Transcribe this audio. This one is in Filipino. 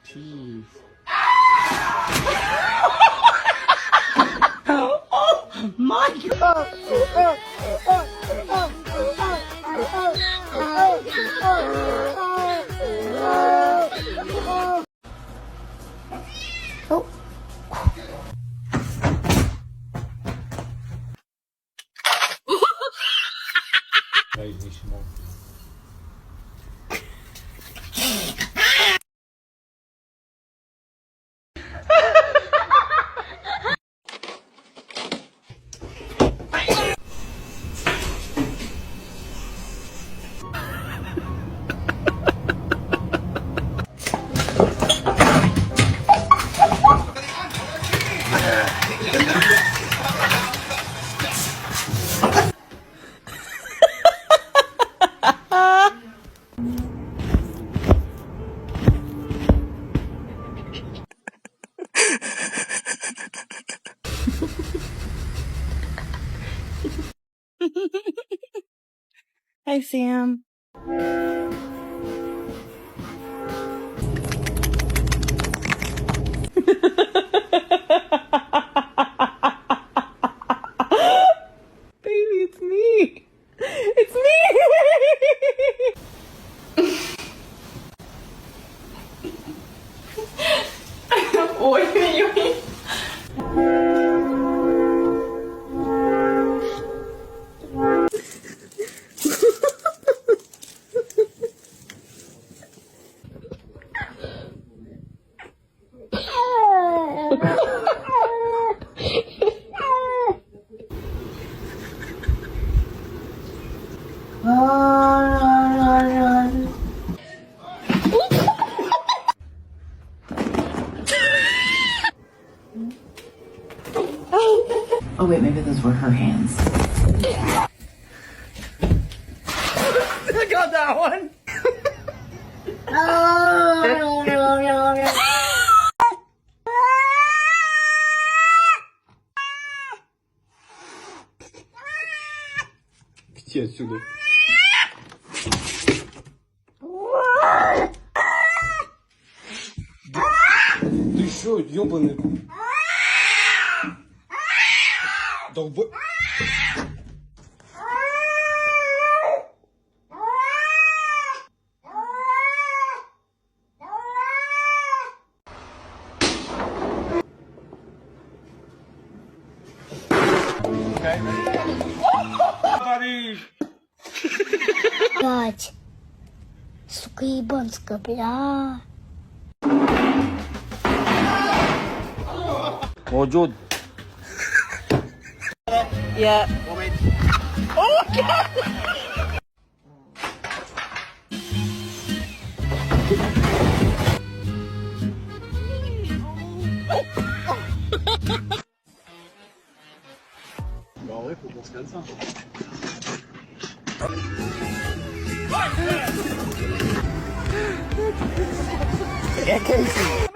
Jeez. Oh my God! Oh. Hi, Sam. Baby, it's me. It's me. Oi, oi. Oh wait, maybe those were her hands. I got that one. Иди отсюда. Ты что, ёбаный? Долбо... Блять. Сука ебанская, бля. موجود. Yeah. Oh my God. Bah ouais, faut qu'on se calme ça. Yeah, Casey.